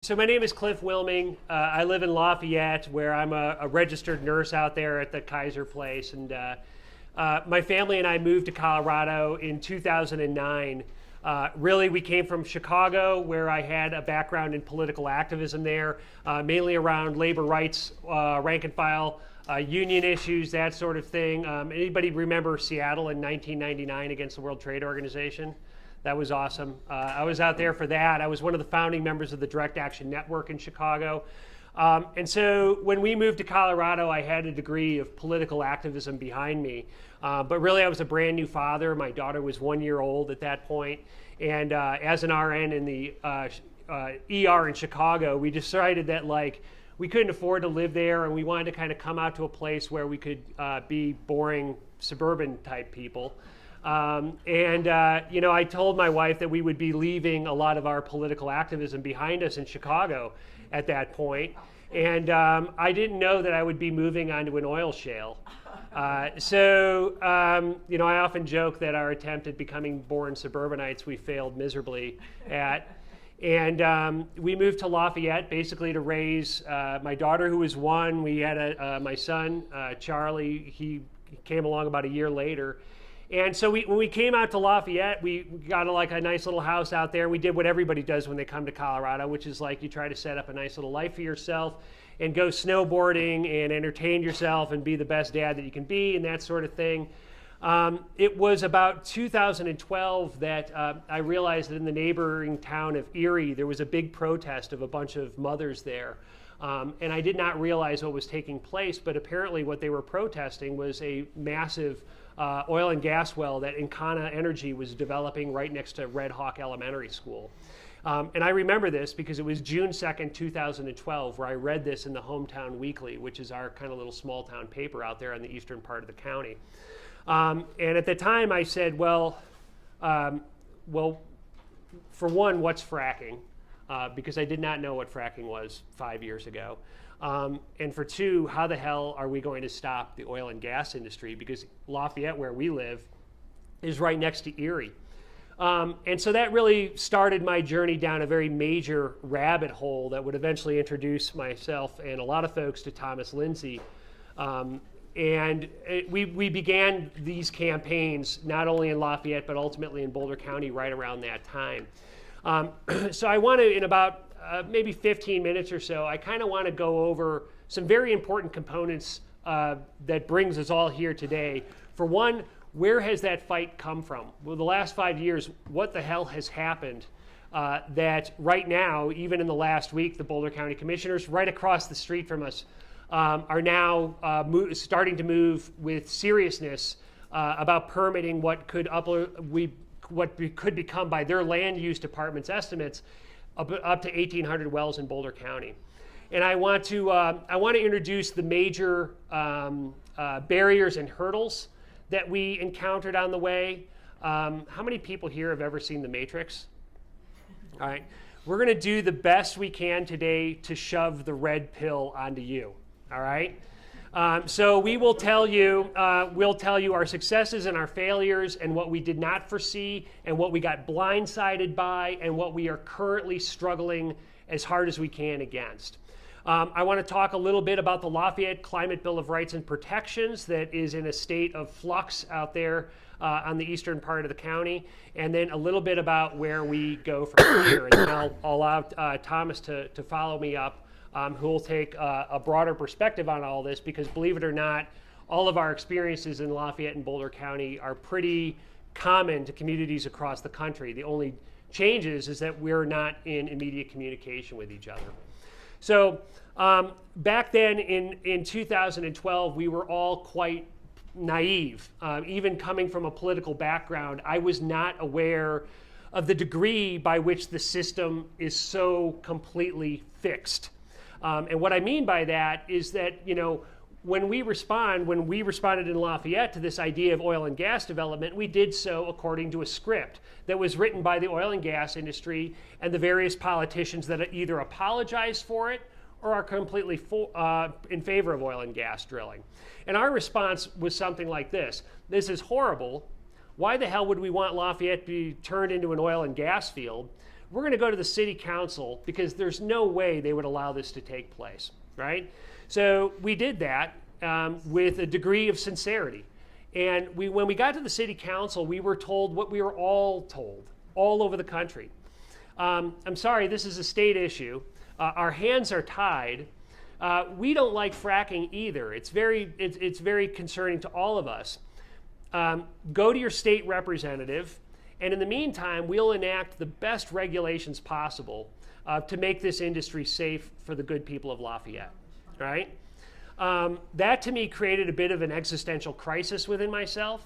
So my name is Cliff Willmeng. I live in Lafayette, where I'm a registered nurse out there at the Kaiser place. And my family and I moved to Colorado in 2009. Really, we came from Chicago, where I had a background in political activism there, mainly around labor rights, rank and file, union issues, that sort of thing. Anybody remember Seattle in 1999 against the World Trade Organization? That was awesome. I was out there for that. I was one of the founding members of the Direct Action Network in Chicago. And so when we moved to Colorado, I had a degree of political activism behind me. But really, I was a brand new father. My daughter was 1 year old at that point. And as an RN in the ER in Chicago, we decided that we couldn't afford to live there, and we wanted to kind of come out to a place where we could be boring suburban type people. I told my wife that we would be leaving a lot of our political activism behind us in Chicago at that point. And I didn't know that I would be moving onto an oil shale. I often joke that our attempt at becoming boring suburbanites we failed miserably at. And we moved to Lafayette basically to raise my daughter, who was 1. We had my son, Charlie. He came along about a year later. And so when we came out to Lafayette, we got a nice little house out there. We did what everybody does when they come to Colorado, which is you try to set up a nice little life for yourself and go snowboarding and entertain yourself and be the best dad that you can be and that sort of thing. It was about 2012 that I realized that in the neighboring town of Erie, there was a big protest of a bunch of mothers there. And I did not realize what was taking place, but apparently what they were protesting was a massive oil and gas well that Encana Energy was developing right next to Red Hawk Elementary School. And I remember this because it was June 2nd, 2012, where I read this in the Hometown Weekly, which is our kind of little small town paper out there on the eastern part of the county. And at the time I said, well, for one, what's fracking? Because I did not know what fracking was 5 years ago. And for 2, how the hell are we going to stop the oil and gas industry? Because Lafayette, where we live, is right next to Erie. And so that really started my journey down a very major rabbit hole that would eventually introduce myself and a lot of folks to Thomas Lindsay. We began these campaigns not only in Lafayette, but ultimately in Boulder County right around that time. So I want to, in about maybe 15 minutes or so, I kind of want to go over some very important components that brings us all here today. For one, where has that fight come from? Well, the last 5 years, what the hell has happened that right now, even in the last week, the Boulder County Commissioners right across the street from us are now starting to move with seriousness about permitting what could become, by their land use department's estimates, up to 1,800 wells in Boulder County. And I want to introduce the major barriers and hurdles that we encountered on the way. How many people here have ever seen The Matrix? All right, we're going to do the best we can today to shove the red pill onto you. All right. So we will tell you, our successes and our failures and what we did not foresee and what we got blindsided by and what we are currently struggling as hard as we can against. I want to talk a little bit about the Lafayette Climate Bill of Rights and Protections that is in a state of flux out there on the eastern part of the county, and then a little bit about where we go from here. And then I'll allow Thomas to follow me up, who will take a broader perspective on all this, because believe it or not, all of our experiences in Lafayette and Boulder County are pretty common to communities across the country. The only changes is that we're not in immediate communication with each other. So back then in 2012, we were all quite naive. Even coming from a political background, I was not aware of the degree by which the system is so completely fixed. And what I mean by that is that, when we responded in Lafayette to this idea of oil and gas development, we did so according to a script that was written by the oil and gas industry and the various politicians that either apologize for it or are completely in favor of oil and gas drilling. And our response was something like this: this is horrible. Why the hell would we want Lafayette to be turned into an oil and gas field? we're going to go to the city council because there's no way they would allow this to take place, right? So we did that with a degree of sincerity. And when we got to the city council, we were told what we were all told all over the country. I'm sorry, this is a state issue. Our hands are tied. We don't like fracking either. It's very concerning to all of us. Go to your state representative, and in the meantime, we'll enact the best regulations possible to make this industry safe for the good people of Lafayette, right? That to me created a bit of an existential crisis within myself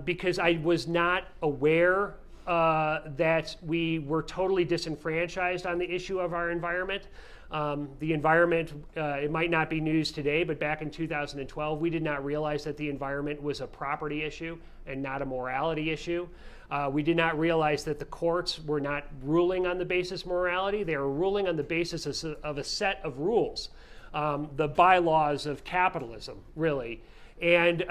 because I was not aware that we were totally disenfranchised on the issue of our environment. The environment, it might not be news today, but back in 2012, we did not realize that the environment was a property issue and not a morality issue. We did not realize that the courts were not ruling on the basis of morality. They were ruling on the basis of a set of rules, the bylaws of capitalism, really. And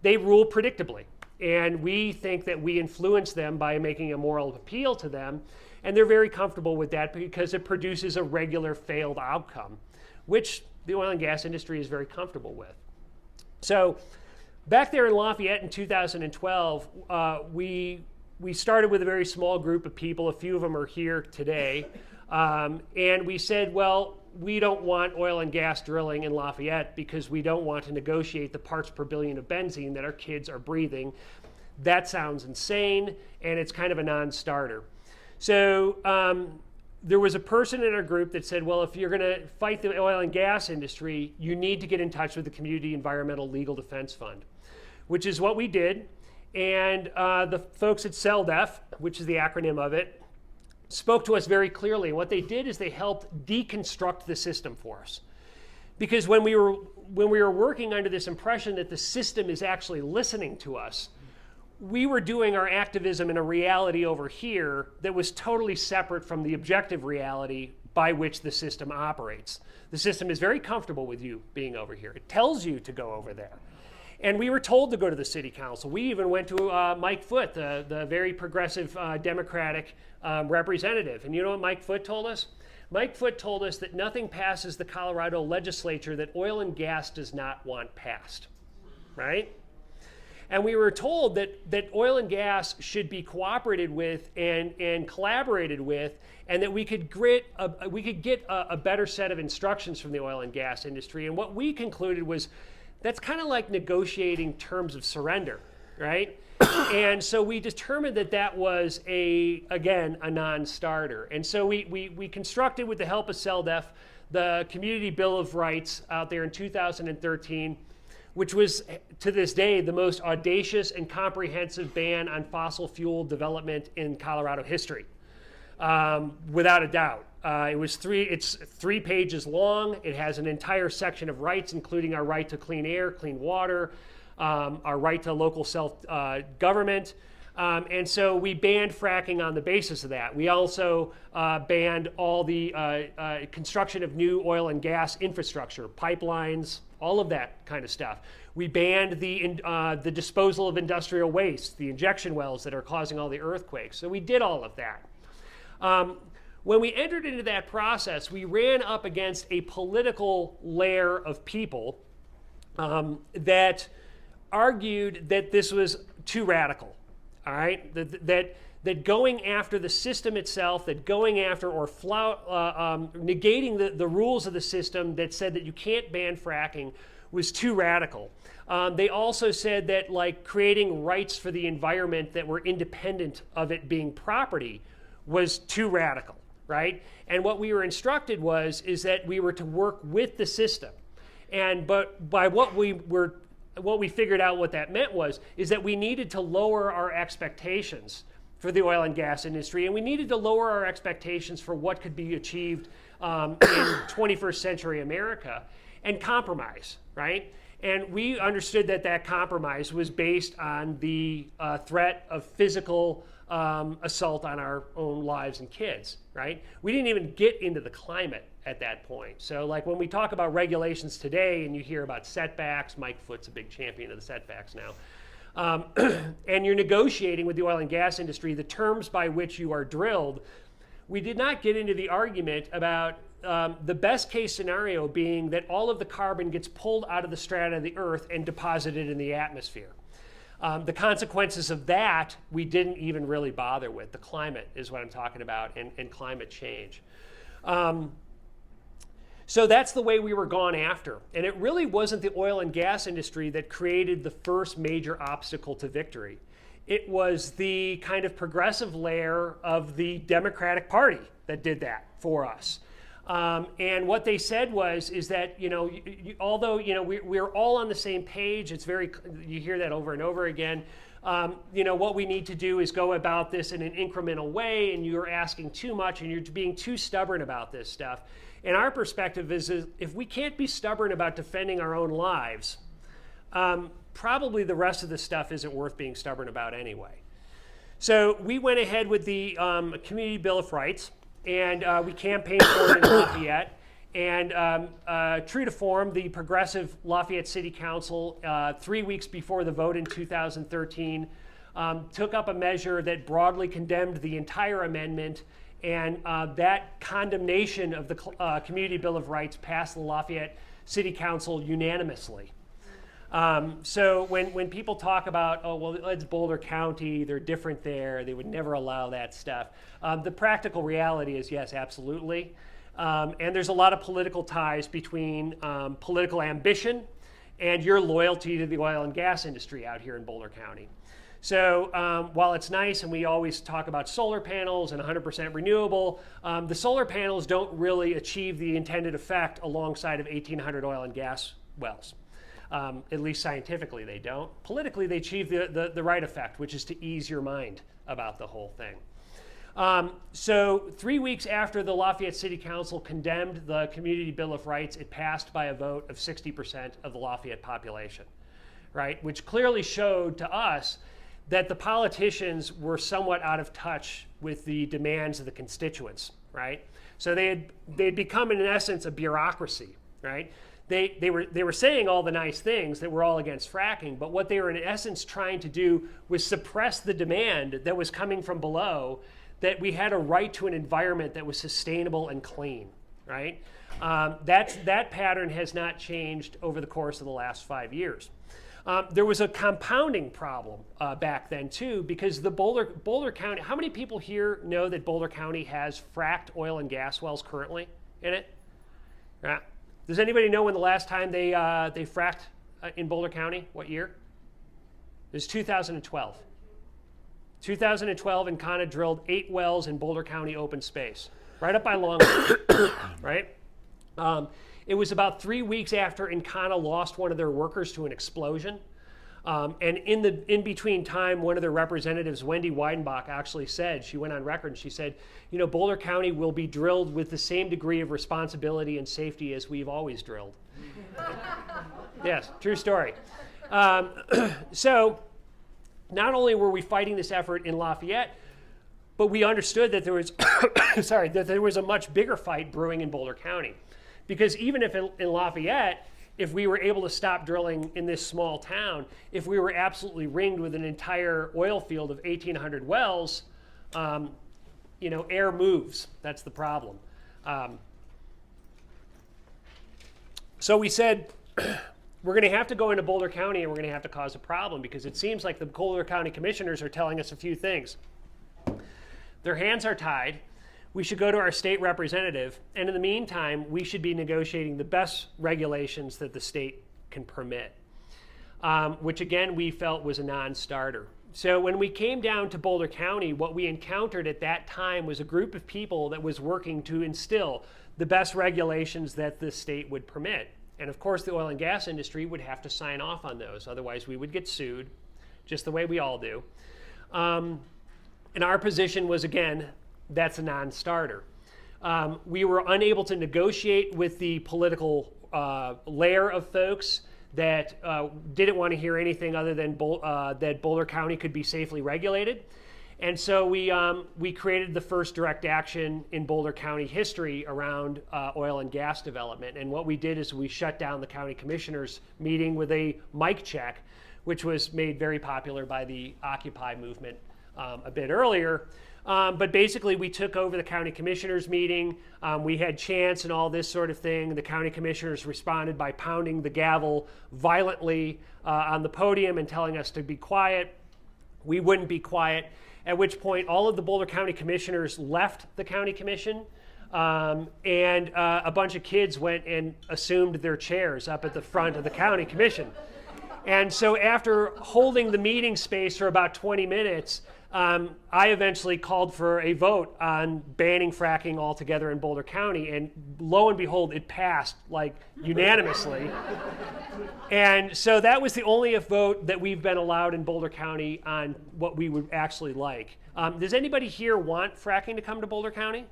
they rule predictably. And we think that we influence them by making a moral appeal to them. And they're very comfortable with that because it produces a regular failed outcome, which the oil and gas industry is very comfortable with. So back there in Lafayette in 2012, we started with a very small group of people. A few of them are here today. And we said, well, we don't want oil and gas drilling in Lafayette because we don't want to negotiate the parts per billion of benzene that our kids are breathing. That sounds insane, and it's kind of a non-starter. So there was a person in our group that said, well, if you're going to fight the oil and gas industry, you need to get in touch with the Community Environmental Legal Defense Fund, which is what we did. And the folks at CELDEF, which is the acronym of it, spoke to us very clearly. And what they did is they helped deconstruct the system for us. Because when we were working under this impression that the system is actually listening to us, we were doing our activism in a reality over here that was totally separate from the objective reality by which the system operates. The system is very comfortable with you being over here. It tells you to go over there. And we were told to go to the city council. We even went to Mike Foote, the very progressive Democratic representative. And you know what Mike Foote told us? Mike Foote told us that nothing passes the Colorado legislature that oil and gas does not want passed, right? And we were told that oil and gas should be cooperated with and collaborated with, and that we could get a better set of instructions from the oil and gas industry. And what we concluded was that's kind of like negotiating terms of surrender, right? And so we determined that that was, again, a non-starter. And so we constructed, with the help of CELDEF, the Community Bill of Rights out there in 2013, which was, to this day, the most audacious and comprehensive ban on fossil fuel development in Colorado history, without a doubt. It's 3 pages long. It has an entire section of rights, including our right to clean air, clean water, our right to local self-government. And so we banned fracking on the basis of that. We also banned all the construction of new oil and gas infrastructure, pipelines, all of that kind of stuff. We banned the disposal of industrial waste, the injection wells that are causing all the earthquakes. So we did all of that. When we entered into that process, we ran up against a political layer of people that argued that this was too radical, all right? That going after the system itself, that going after or negating the rules of the system that said that you can't ban fracking was too radical. They also said that, like, creating rights for the environment that were independent of it being property was too radical, right? And what we were instructed is that we were to work with the system. But by what we figured out what that meant is that we needed to lower our expectations for the oil and gas industry, and we needed to lower our expectations for what could be achieved in 21st century America, and compromise, right? And we understood that compromise was based on the threat of physical assault on our own lives and kids, right? We didn't even get into the climate at that point. So, like, when we talk about regulations today and you hear about setbacks, Mike Foote's a big champion of the setbacks now. and you're negotiating with the oil and gas industry the terms by which you are drilled, we did not get into the argument about the best case scenario being that all of the carbon gets pulled out of the strata of the earth and deposited in the atmosphere. The consequences of that we didn't even really bother with. The climate is what I'm talking about, and climate change. So that's the way we were gone after. And it really wasn't the oil and gas industry that created the first major obstacle to victory. It was the kind of progressive layer of the Democratic Party that did that for us. And what they said is that, although, we're all on the same page, you hear that over and over again, what we need to do is go about this in an incremental way, and you're asking too much, and you're being too stubborn about this stuff. And our perspective is if we can't be stubborn about defending our own lives, probably the rest of the stuff isn't worth being stubborn about anyway. So we went ahead with the Community Bill of Rights, and we campaigned for it in Lafayette. And true to form, the progressive Lafayette City Council, 3 weeks before the vote in 2013, took up a measure that broadly condemned the entire amendment, and that condemnation of the Community Bill of Rights passed the Lafayette City Council unanimously. So when people talk about, oh, well, it's Boulder County, they're different there, they would never allow that stuff. The practical reality is, yes, absolutely. And there's a lot of political ties between political ambition and your loyalty to the oil and gas industry out here in Boulder County. So while it's nice and we always talk about solar panels and 100% renewable, the solar panels don't really achieve the intended effect alongside of 1,800 oil and gas wells. At least scientifically they don't. Politically they achieve the right effect, which is to ease your mind about the whole thing. So 3 weeks after the Lafayette City Council condemned the Community Bill of Rights, it passed by a vote of 60% of the Lafayette population, right? Which clearly showed to us that the politicians were somewhat out of touch with the demands of the constituents, right? So they'd become, in essence, a bureaucracy, right? They were saying all the nice things that we're all against fracking, but what they were in essence trying to do was suppress the demand that was coming from below, that we had a right to an environment that was sustainable and clean, right? That pattern has not changed over the course of the last 5 years. There was a compounding problem back then too, because the Boulder County, how many people here know that Boulder County has fracked oil and gas wells currently in it? Yeah. Does anybody know when the last time they fracked in Boulder County? What year? It was 2012. 2012, Encana drilled 8 wells in Boulder County open space, right up by Long Beach, right? It was about 3 weeks after Encana lost one of their workers to an explosion. And in between time, one of their representatives, Wendy Weidenbach, actually said, she went on record and she said, Boulder County will be drilled with the same degree of responsibility and safety as we've always drilled. Yes, true story. So not only were we fighting this effort in Lafayette, but we understood that there was, that there was a much bigger fight brewing in Boulder County. Because even if in Lafayette, if we were able to stop drilling in this small town, if we were absolutely ringed with an entire oil field of 1,800 wells, air moves. That's the problem. So we said, we're going to have to go into Boulder County and we're going to have to cause a problem, because it seems like the Boulder County commissioners are telling us a few things. Their hands are tied. We should go to our state representative, and in the meantime, we should be negotiating the best regulations that the state can permit, which again, we felt was a non-starter. So when we came down to Boulder County, what we encountered at that time was a group of people that was working to instill the best regulations that the state would permit. And of course, the oil and gas industry would have to sign off on those, otherwise we would get sued, just the way we all do. And our position was, again, that's a non-starter. We were unable to negotiate with the political layer of folks that didn't want to hear anything other than that Boulder County could be safely regulated. And so we created the first direct action in Boulder County history around oil and gas development. And what we did is we shut down the county commissioners meeting with a mic check, which was made very popular by the Occupy movement a bit earlier. But basically, we took over the county commissioners meeting. We had chants and all this sort of thing. The county commissioners responded by pounding the gavel violently on the podium and telling us to be quiet. We wouldn't be quiet, at which point all of the Boulder County commissioners left the county commission, and a bunch of kids went and assumed their chairs up at the front of the county commission. And so after holding the meeting space for about 20 minutes, I eventually called for a vote on banning fracking altogether in Boulder County, and lo and behold, it passed like unanimously. And so that was the only vote that we've been allowed in Boulder County on what we would actually like. Does anybody here want fracking to come to Boulder County?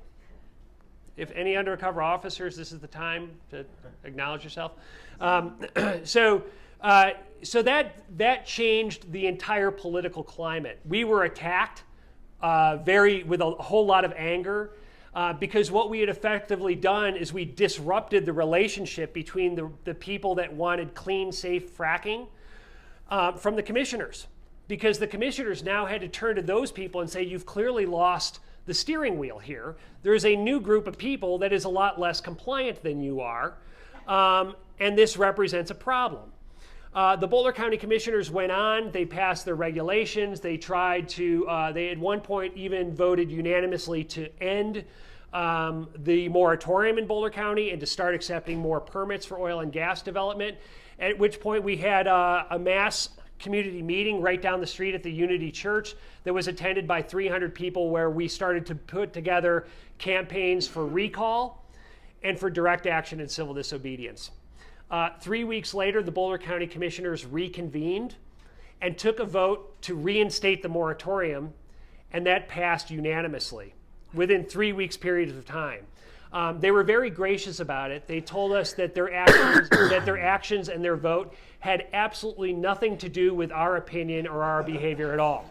If any undercover officers, this is the time to acknowledge yourself. So that changed the entire political climate. We were attacked with a whole lot of anger because what we had effectively done is we disrupted the relationship between the people that wanted clean, safe fracking from the commissioners, because the commissioners now had to turn to those people and say, you've clearly lost the steering wheel here. There's a new group of people that is a lot less compliant than you are, and this represents a problem. The Boulder County commissioners went on, they passed their regulations, they tried to, they at one point even voted unanimously to end the moratorium in Boulder County and to start accepting more permits for oil and gas development, at which point we had a mass community meeting right down the street at the Unity Church that was attended by 300 people, where we started to put together campaigns for recall and for direct action and civil disobedience. 3 weeks later, the Boulder County commissioners reconvened and took a vote to reinstate the moratorium, and that passed unanimously within 3 weeks period of time. They were very gracious about it. They told us that their actions and their vote had absolutely nothing to do with our opinion or our behavior at all,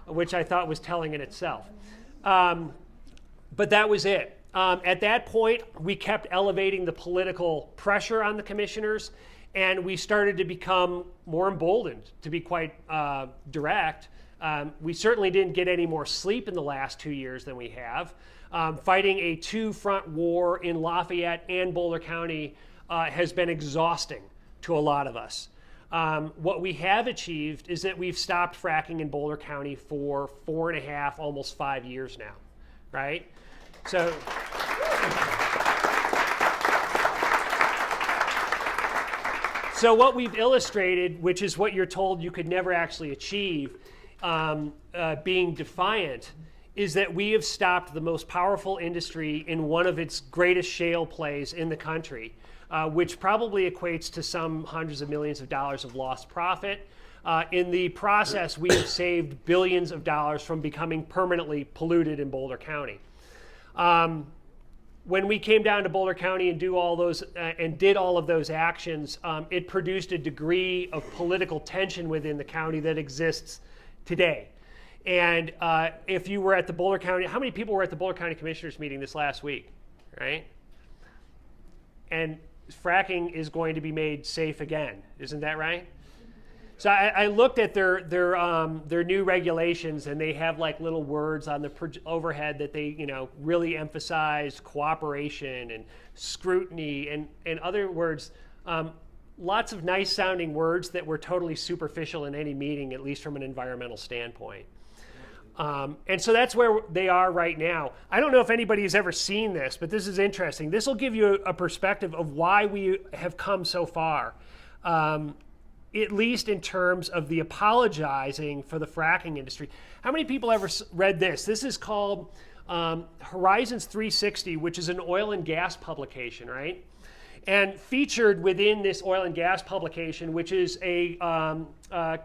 which I thought was telling in itself. But that was it. At that point, we kept elevating the political pressure on the commissioners, and we started to become more emboldened, to be quite direct. We certainly didn't get any more sleep in the last 2 years than we have. Fighting a two-front war in Lafayette and Boulder County has been exhausting to a lot of us. What we have achieved is that we've stopped fracking in Boulder County for 4.5, almost 5 years now, right? So what we've illustrated, which is what you're told you could never actually achieve, being defiant, is that we have stopped the most powerful industry in one of its greatest shale plays in the country, which probably equates to some hundreds of millions of dollars of lost profit. In the process, we have saved billions of dollars from becoming permanently polluted in Boulder County. When we came down to Boulder County and did all of those actions, it produced a degree of political tension within the county that exists today. And if you were at the Boulder County, how many people were at the Boulder County Commissioners meeting this last week, right? And fracking is going to be made safe again, isn't that right? So I looked at their new regulations, and they have like little words on the overhead that they really emphasize cooperation and scrutiny and other words. Lots of nice sounding words that were totally superficial in any meeting, at least from an environmental standpoint. And so that's where they are right now. I don't know if anybody has ever seen this, but this is interesting. This will give you a perspective of why we have come so far, at least in terms of the apologizing for the fracking industry. How many people ever read this? This is called Horizons 360, which is an oil and gas publication, right? And featured within this oil and gas publication, which is a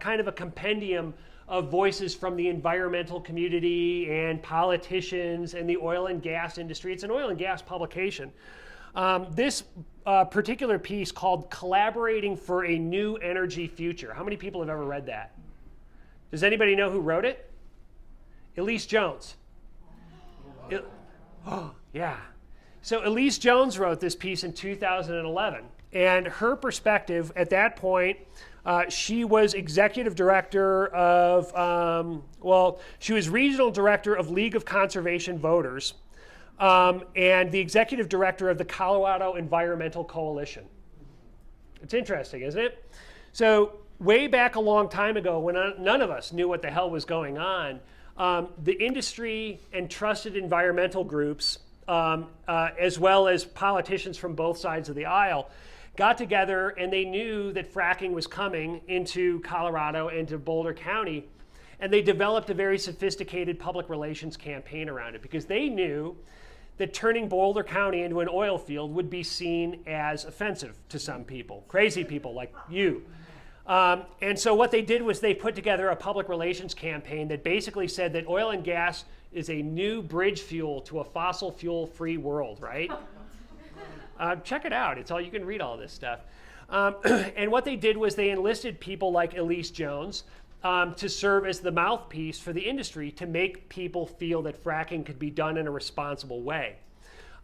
kind of a compendium of voices from the environmental community and politicians and the oil and gas industry. It's an oil and gas publication. This particular piece called Collaborating for a New Energy Future. How many people have ever read that? Does anybody know who wrote it? Elise Jones. Oh, yeah. So Elise Jones wrote this piece in 2011. And her perspective at that point, she was executive director of, she was regional director of League of Conservation Voters, and the executive director of the Colorado Environmental Coalition. It's interesting, isn't it? So way back a long time ago, when none of us knew what the hell was going on, the industry and trusted environmental groups, as well as politicians from both sides of the aisle, got together and they knew that fracking was coming into Colorado and to Boulder County, and they developed a very sophisticated public relations campaign around it because they knew that turning Boulder County into an oil field would be seen as offensive to some people, crazy people like you. And so what they did was they put together a public relations campaign that basically said that oil and gas is a new bridge fuel to a fossil fuel-free world, right? Check it out. It's all, you can read all this stuff. And what they did was they enlisted people like Elise Jones to serve as the mouthpiece for the industry to make people feel that fracking could be done in a responsible way.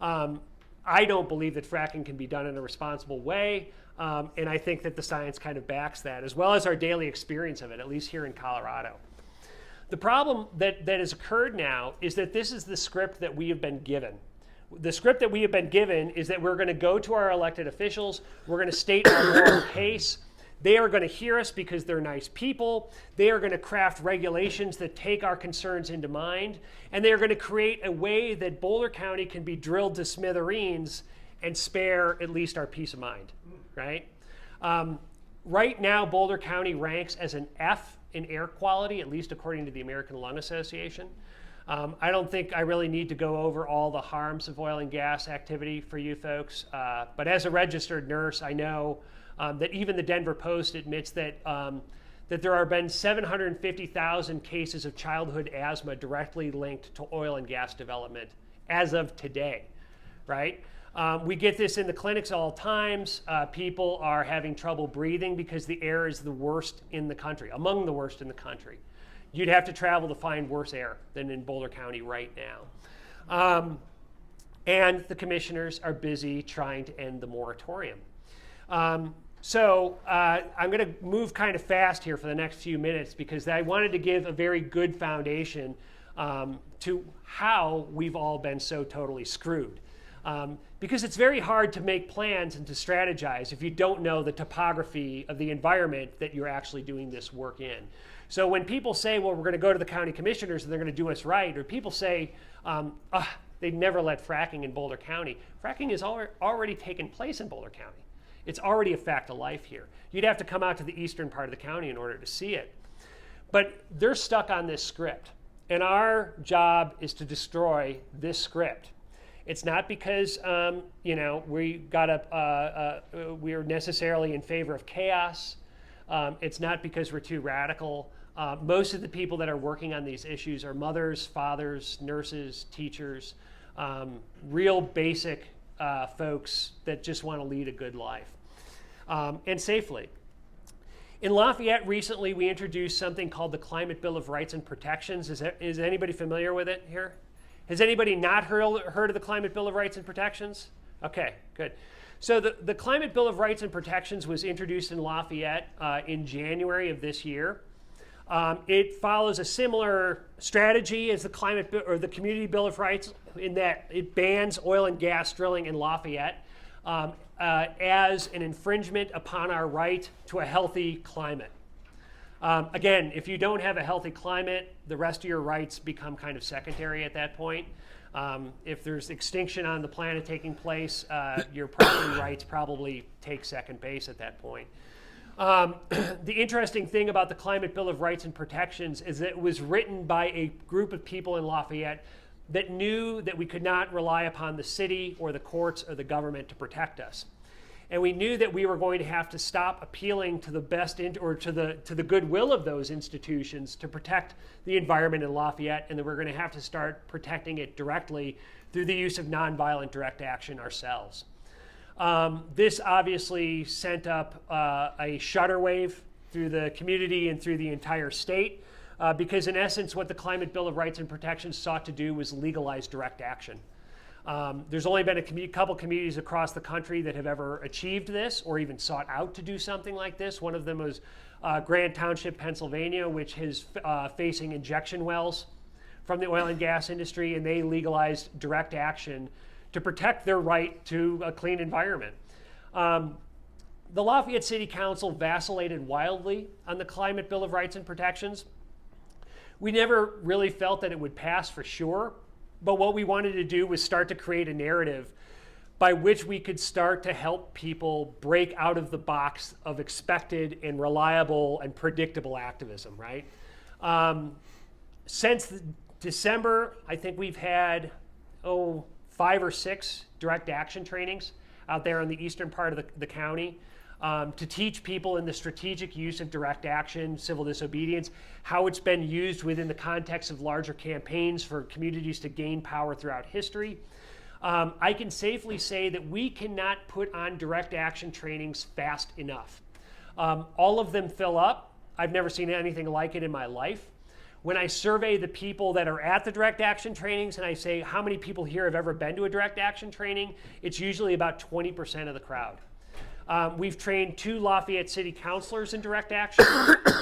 I don't believe that fracking can be done in a responsible way, and I think that the science kind of backs that, as well as our daily experience of it, at least here in Colorado. The problem that has occurred now is that this is the script that we have been given. The script that we have been given is that we're going to go to our elected officials, we're going to state our moral case. They are going to hear us because they're nice people. They are going to craft regulations that take our concerns into mind. And they are going to create a way that Boulder County can be drilled to smithereens and spare at least our peace of mind, right? Right now, Boulder County ranks as an F in air quality, at least according to the American Lung Association. I don't think I really need to go over all the harms of oil and gas activity for you folks. But as a registered nurse, I know that even the Denver Post admits that that there have been 750,000 cases of childhood asthma directly linked to oil and gas development as of today, right? We get this in the clinics all times. People are having trouble breathing because the air is the worst in the country, among the worst in the country. You'd have to travel to find worse air than in Boulder County right now. And the commissioners are busy trying to end the moratorium. So I'm going to move kind of fast here for the next few minutes because I wanted to give a very good foundation to how we've all been so totally screwed. Because it's very hard to make plans and to strategize if you don't know the topography of the environment that you're actually doing this work in. So when people say, well, we're going to go to the county commissioners and they're going to do us right, or people say, they'd never let fracking in Boulder County. Fracking has already taken place in Boulder County. It's already a fact of life here. You'd have to come out to the eastern part of the county in order to see it. But they're stuck on this script. And our job is to destroy this script. It's not because we're necessarily in favor of chaos. It's not because we're too radical. Most of the people that are working on these issues are mothers, fathers, nurses, teachers, real basic folks that just want to lead a good life and safely. In Lafayette recently, we introduced something called the Climate Bill of Rights and Protections. Is anybody familiar with it here? Has anybody not heard of the Climate Bill of Rights and Protections? Okay, good. So the Climate Bill of Rights and Protections was introduced in Lafayette in January of this year. It follows a similar strategy as the the Community Bill of Rights in that it bans oil and gas drilling in Lafayette as an infringement upon our right to a healthy climate. Again, if you don't have a healthy climate, the rest of your rights become kind of secondary at that point. If there's extinction on the planet taking place, your property rights probably take second base at that point. The interesting thing about the Climate Bill of Rights and Protections is that it was written by a group of people in Lafayette that knew that we could not rely upon the city or the courts or the government to protect us. And we knew that we were going to have to stop appealing to the best or to the goodwill of those institutions to protect the environment in Lafayette, and that we're going to have to start protecting it directly through the use of nonviolent direct action ourselves. This obviously sent up a shudder wave through the community and through the entire state, because in essence what the Climate Bill of Rights and Protections sought to do was legalize direct action. There's only been a couple communities across the country that have ever achieved this or even sought out to do something like this. One of them was Grant Township, Pennsylvania, which is facing injection wells from the oil and gas industry, and they legalized direct action to protect their right to a clean environment. The Lafayette City Council vacillated wildly on the Climate Bill of Rights and Protections. We never really felt that it would pass for sure, but what we wanted to do was start to create a narrative by which we could start to help people break out of the box of expected and reliable and predictable activism, right? Since December, I think we've had, 5 or 6 direct action trainings out there in the eastern part of the county to teach people in the strategic use of direct action, civil disobedience, how it's been used within the context of larger campaigns for communities to gain power throughout history. I can safely say that we cannot put on direct action trainings fast enough. All of them fill up. I've never seen anything like it in my life. When I survey the people that are at the direct action trainings and I say, how many people here have ever been to a direct action training? It's usually about 20% of the crowd. We've trained 2 Lafayette City councilors in direct action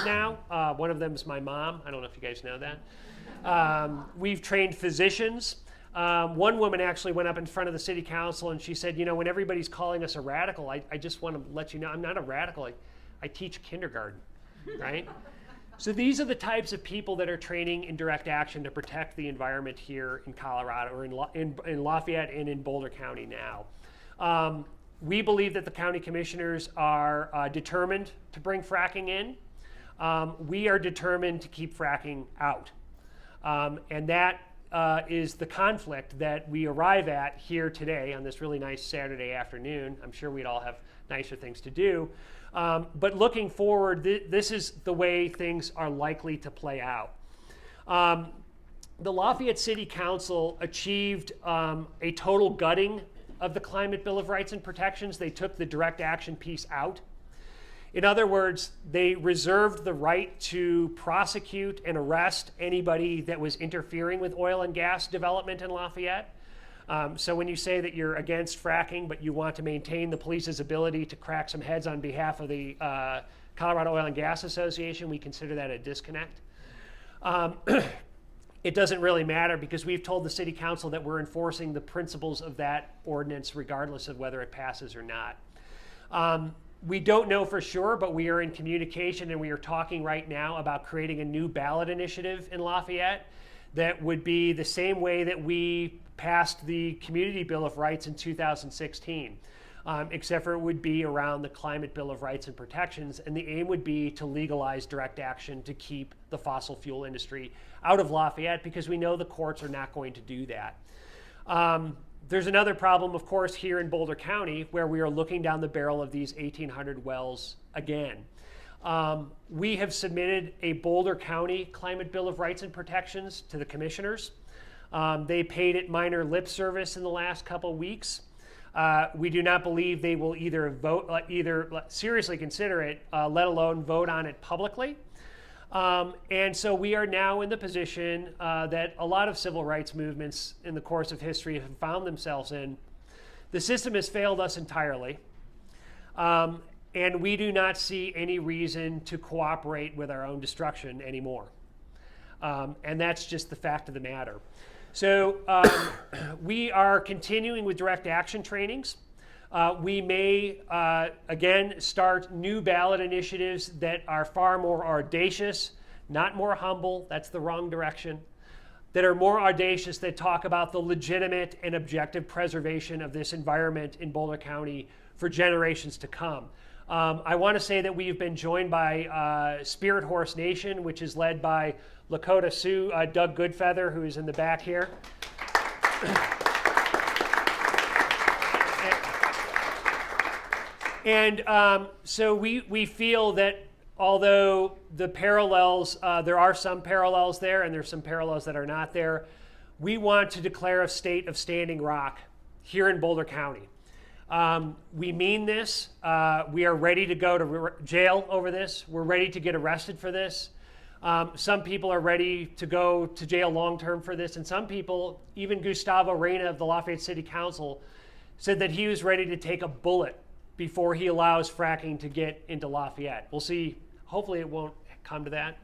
now. One of them is my mom. I don't know if you guys know that. We've trained physicians. One woman actually went up in front of the city council and she said, when everybody's calling us a radical, I just want to let you know I'm not a radical. I teach kindergarten, right? So these are the types of people that are training in direct action to protect the environment here in Colorado, or in Lafayette and in Boulder County now. We believe that the county commissioners are determined to bring fracking in. We are determined to keep fracking out. And that is the conflict that we arrive at here today on this really nice Saturday afternoon. I'm sure we'd all have nicer things to do. But looking forward, this is the way things are likely to play out. The Lafayette City Council achieved a total gutting of the Climate Bill of Rights and Protections. They took the direct action piece out. In other words, they reserved the right to prosecute and arrest anybody that was interfering with oil and gas development in Lafayette. So when you say that you're against fracking, but you want to maintain the police's ability to crack some heads on behalf of the Colorado Oil and Gas Association, we consider that a disconnect. It doesn't really matter because we've told the city council that we're enforcing the principles of that ordinance regardless of whether it passes or not. We don't know for sure, but we are in communication and we are talking right now about creating a new ballot initiative in Lafayette that would be the same way that we passed the Community Bill of Rights in 2016, except for it would be around the Climate Bill of Rights and Protections, and the aim would be to legalize direct action to keep the fossil fuel industry out of Lafayette because we know the courts are not going to do that. There's another problem, of course, here in Boulder County where we are looking down the barrel of these 1,800 wells again. We have submitted a Boulder County Climate Bill of Rights and Protections to the commissioners. They paid it minor lip service in the last couple weeks. We do not believe they will either seriously consider it, let alone vote on it publicly. And so we are now in the position that a lot of civil rights movements in the course of history have found themselves in. The system has failed us entirely. And we do not see any reason to cooperate with our own destruction anymore. And that's just the fact of the matter. So we are continuing with direct action trainings. We may, again, start new ballot initiatives that are far more audacious, not more humble, that's the wrong direction, that are more audacious, that talk about the legitimate and objective preservation of this environment in Boulder County for generations to come. I want to say that we've been joined by Spirit Horse Nation, which is led by Lakota Sioux, Doug Goodfeather, who is in the back here. And so we feel that although the parallels, there are some parallels there and there's some parallels that are not there, we want to declare a state of standing rock here in Boulder County. We mean this. We are ready to go to jail over this. We're ready to get arrested for this. Some people are ready to go to jail long term for this, and some people, even Gustavo Reyna of the Lafayette City Council, said that he was ready to take a bullet before he allows fracking to get into Lafayette. We'll see. Hopefully it won't come to that.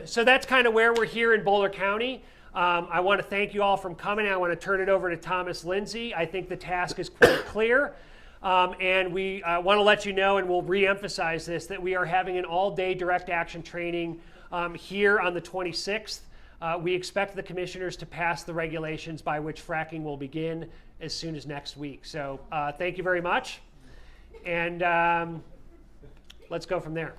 So that's kind of where we're here in Boulder County. I want to thank you all for coming. I want to turn it over to Thomas Lindsay. I think the task is quite clear. And we want to let you know, and we'll re-emphasize this, that we are having an all-day direct action training here on the 26th. We expect the commissioners to pass the regulations by which fracking will begin as soon as next week. So thank you very much. And let's go from there.